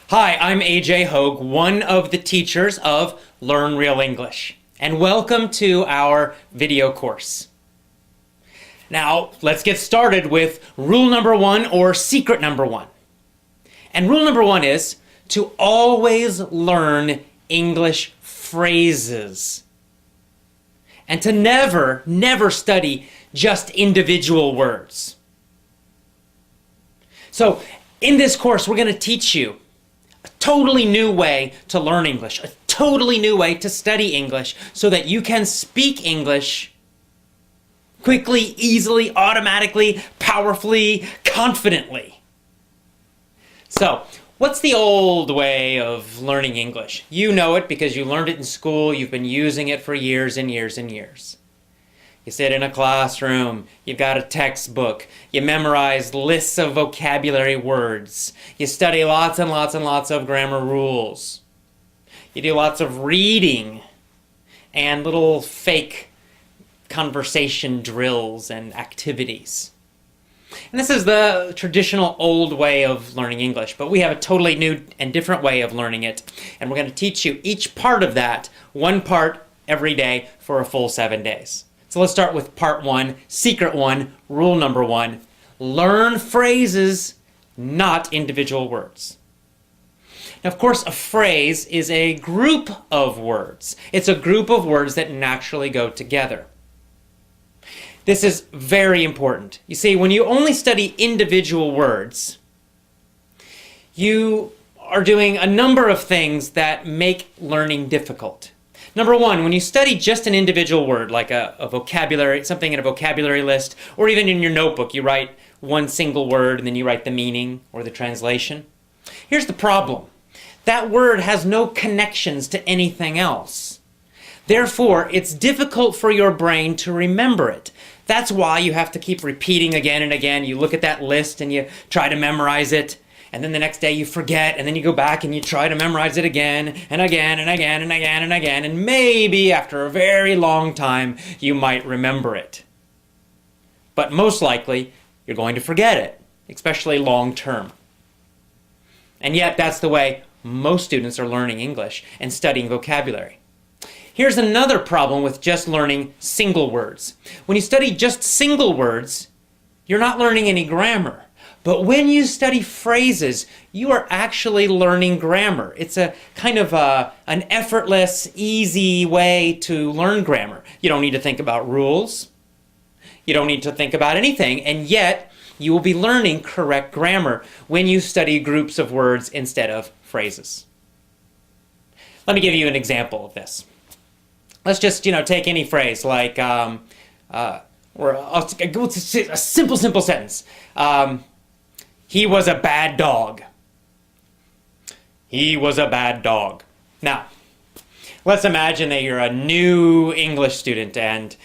Hi, I'm AJ Hogue, one of the teachers of Learn Real English, and welcome to our video course. Now, let's get started with rule number one, or secret number one. And rule number one is to always learn English phrases. And to never study just individual words. So, in this course, we're going to teach you a totally new way to learn English, a totally new way to study English so that you can speak English quickly, easily, automatically, powerfully, confidently. So, what's the old way of learning English? You know it because you learned it in school, you've been using it for years and years and years. You sit in a classroom, you've got a textbook, you memorize lists of vocabulary words, you study lots and lots and lots of grammar rules. You do lots of reading and little fake conversation drills and activities. And this is the traditional old way of learning English, but we have a totally new and different way of learning it. And we're going to teach you each part of that, one part every day for a full 7 days. So let's start with part one, secret one, rule number one. Learn phrases, not individual words. Now, of course, a phrase is a group of words. It's a group of words that naturally go together. This is very important. You see, when you only study individual words, you are doing a number of things that make learning difficult. Number one, when you study just an individual word, like a vocabulary, something in a vocabulary list, or even in your notebook, you write one single word and then you write the meaning or the translation. Here's the problem. That word has no connections to anything else. Therefore, it's difficult for your brain to remember it. That's why you have to keep repeating again and again. You look at that list and you try to memorize it. And then the next day you forget, and then you go back and you try to memorize it again and again and again and again and again, and maybe after a very long time you might remember it. But most likely you're going to forget it, especially long term. And yet that's the way most students are learning English and studying vocabulary. Here's another problem with just learning single words. When you study just single words, you're not learning any grammar. But when you study phrases, you are actually learning grammar. It's a kind of an effortless, easy way to learn grammar. You don't need to think about rules. You don't need to think about anything, and yet you will be learning correct grammar when you study groups of words instead of phrases. Let me give you an example of this. Let's just, take any phrase like, or a simple sentence. He was a bad dog. He was a bad dog. Now, let's imagine that you're a new English student and,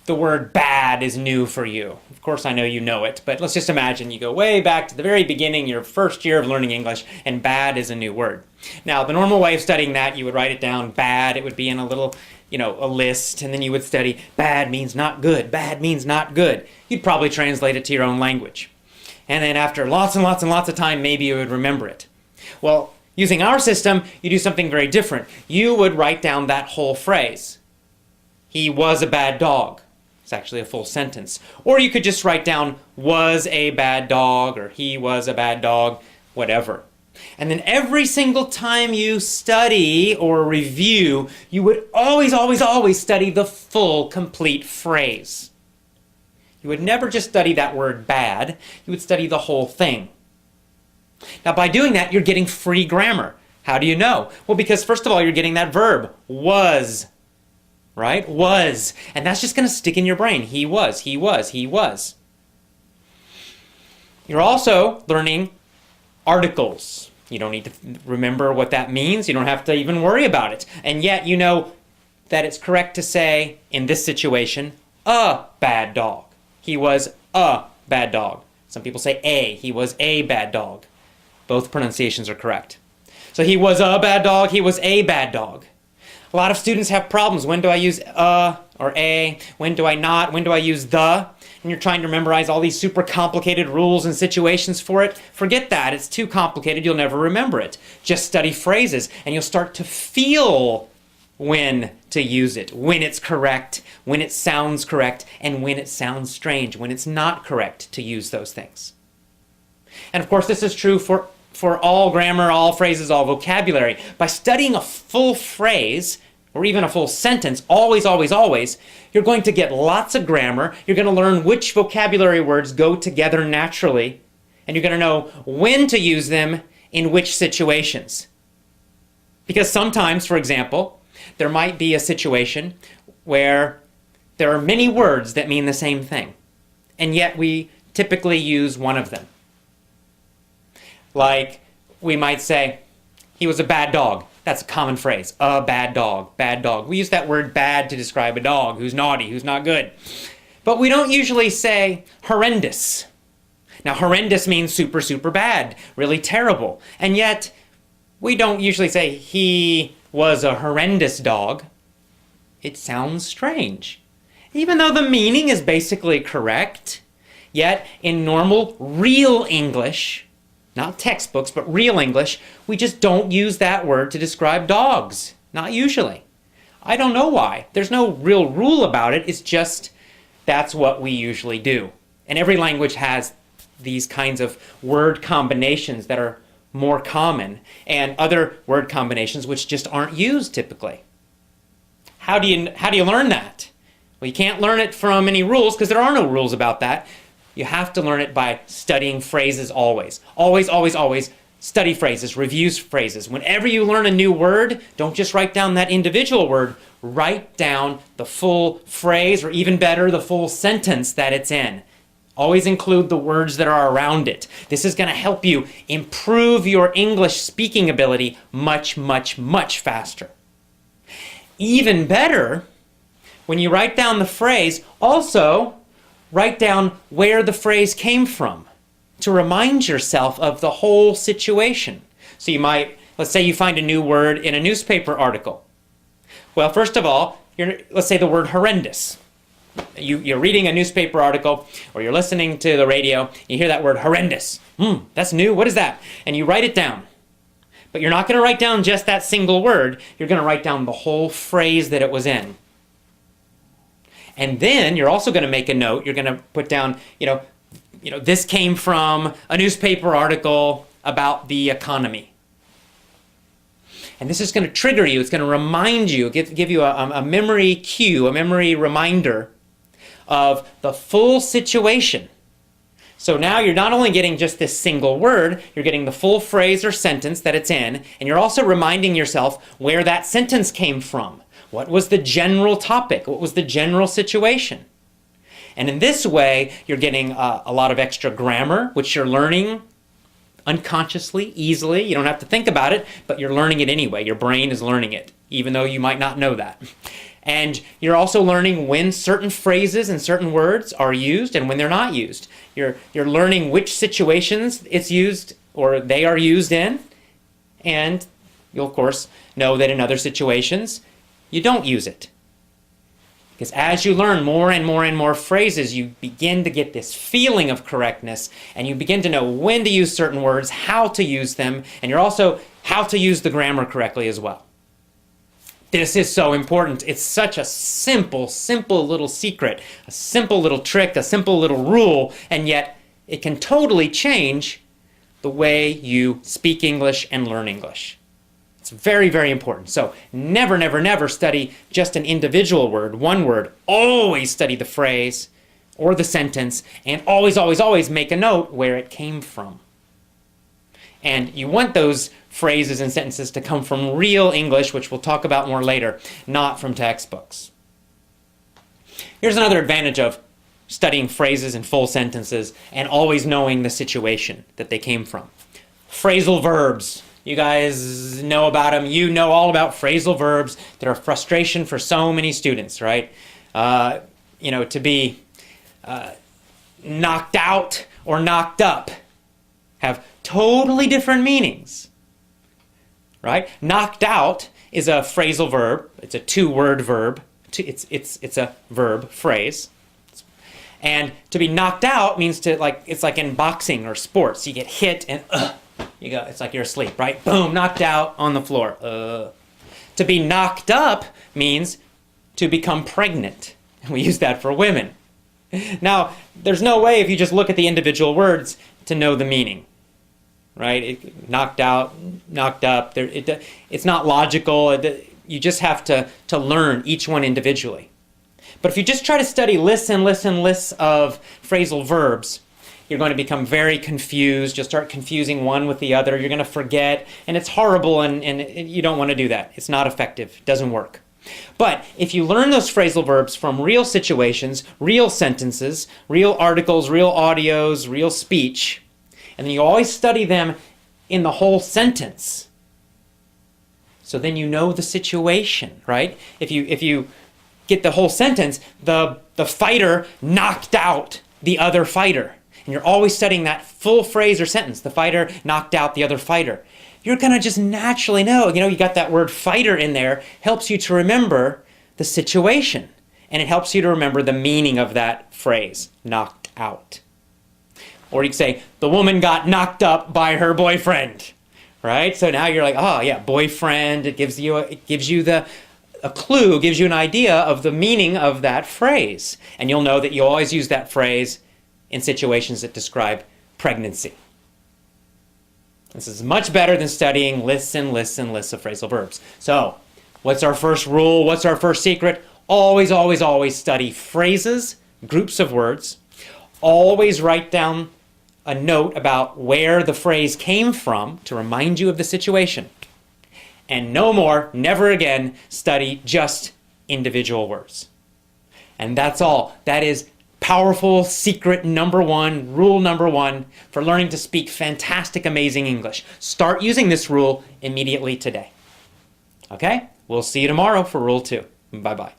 the word bad is new for you. Of course, I know you know it, but let's just imagine you go way back to the very beginning, your first year of learning English, and bad is a new word. Now, the normal way of studying that, you would write it down, bad, it would be in a little, a list, and then you would study bad means not good, bad means not good. You'd probably translate it to your own language. And then after lots and lots and lots of time, maybe you would remember it. Well, using our system, you do something very different. You would write down that whole phrase. He was a bad dog. It's actually a full sentence. Or you could just write down was a bad dog, or he was a bad dog, whatever. And then every single time you study or review, you would always study the full, complete phrase. You would never just study that word bad, you would study the whole thing. Now by doing that, you're getting free grammar. How do you know? Well, because first of all, you're getting that verb, was, right? Was. And that's just going to stick in your brain. He was, he was, he was. You're also learning articles. You don't need to remember what that means. You don't have to even worry about it. And yet you know that it's correct to say, in this situation, a bad dog. He was a bad dog. Some people say a. He was a bad dog. Both pronunciations are correct. So he was a bad dog. He was a bad dog. A lot of students have problems. When do I use a or a? When do I not? When do I use the? and you're trying to memorize all these super complicated rules and situations for it, forget that. It's too complicated. You'll never remember it. Just study phrases, and you'll start to feel when to use it, when it's correct, when it sounds correct, and when it sounds strange, when it's not correct to use those things. And of course, this is true for all grammar, all phrases, all vocabulary. By studying a full phrase, or even a full sentence, always, always, always, you're going to get lots of grammar. You're going to learn which vocabulary words go together naturally, and you're going to know when to use them in which situations. Because sometimes, for example, there might be a situation where there are many words that mean the same thing, and yet we typically use one of them. Like, we might say, he was a bad dog. That's a common phrase. A bad dog, bad dog. We use that word bad to describe a dog who's naughty, who's not good. But we don't usually say horrendous. Now, horrendous means super, super bad, really terrible. And yet, we don't usually say he was a horrendous dog. It sounds strange. Even though the meaning is basically correct, yet in normal, real English, not textbooks, but real English, we just don't use that word to describe dogs. Not usually. I don't know why. There's no real rule about it. It's just that's what we usually do. And every language has these kinds of word combinations that are more common, and other word combinations which just aren't used typically. How do you learn that? Well, you can't learn it from any rules because there are no rules about that. You have to learn it by studying phrases always. Always, always, always study phrases, review phrases. Whenever you learn a new word, don't just write down that individual word. Write down the full phrase, or even better, the full sentence that it's in. Always include the words that are around it. This is going to help you improve your English speaking ability much, much, much faster. Even better, when you write down the phrase, also write down where the phrase came from to remind yourself of the whole situation. So you might, let's say you find a new word in a newspaper article. Well, first of all, let's say the word horrendous. You're reading a newspaper article, or you're listening to the radio, you hear that word horrendous. That's new, what is that? And you write it down. But you're not going to write down just that single word, you're going to write down the whole phrase that it was in. And then you're also going to make a note, you're going to put down, this came from a newspaper article about the economy. And this is going to trigger you, it's going to remind you, give you a memory cue, a memory reminder of the full situation. So now you're not only getting just this single word, you're getting the full phrase or sentence that it's in, and you're also reminding yourself where that sentence came from. What was the general topic? What was the general situation? And in this way, you're getting a lot of extra grammar, which you're learning unconsciously, easily. You don't have to think about it, but you're learning it anyway. Your brain is learning it, even though you might not know that. And you're also learning when certain phrases and certain words are used and when they're not used. You're learning which situations it's used or they are used in, and you'll of course know that in other situations you don't use it. Because as you learn more and more and more phrases, you begin to get this feeling of correctness, and you begin to know when to use certain words, how to use them, and you're also how to use the grammar correctly as well. This is so important. It's such a simple, simple little secret, a simple little trick, a simple little rule, and yet it can totally change the way you speak English and learn English. It's very, very important. So never, never, never study just an individual word, one word. Always study the phrase or the sentence, and always, always, always make a note where it came from. And you want those phrases and sentences to come from real English, which we'll talk about more later, not from textbooks. Here's another advantage of studying phrases and full sentences and always knowing the situation that they came from. Phrasal verbs. You guys know about them. You know all about phrasal verbs. They're a frustration for so many students, right? To be knocked out or knocked up have totally different meanings, right? Knocked out is a phrasal verb. It's a two-word verb. It's a verb phrase. And to be knocked out means to, like, it's like in boxing or sports. You get hit and you go, it's like you're asleep, right? Boom, knocked out on the floor. To be knocked up means to become pregnant. We use that for women. Now, there's no way if you just look at the individual words to know the meaning, right? Knocked out, knocked up. It's not logical. You just have to learn each one individually. But if you just try to study lists and lists and lists of phrasal verbs, you're going to become very confused. You'll start confusing one with the other. You're going to forget, and it's horrible, and you don't want to do that. It's not effective. It doesn't work. But if you learn those phrasal verbs from real situations, real sentences, real articles, real audios, real speech, and then you always study them in the whole sentence, so then you know the situation, right? If you get the whole sentence, the fighter knocked out the other fighter. And you're always studying that full phrase or sentence. The fighter knocked out the other fighter. You're going to just naturally know, you got that word fighter in there, helps you to remember the situation. And it helps you to remember the meaning of that phrase, knocked out. Or you could say, the woman got knocked up by her boyfriend, right? So now you're like, oh yeah, boyfriend. It gives you a clue, gives you an idea of the meaning of that phrase. And you'll know that you always use that phrase in situations that describe pregnancy. This is much better than studying lists and lists and lists of phrasal verbs. So, what's our first rule? What's our first secret? Always, always, always study phrases, groups of words. Always write down a note about where the phrase came from to remind you of the situation. And no more, never again, study just individual words. And that's all. That is powerful secret number one, rule number one for learning to speak fantastic, amazing English. Start using this rule immediately today. Okay? We'll see you tomorrow for rule 2. Bye-bye.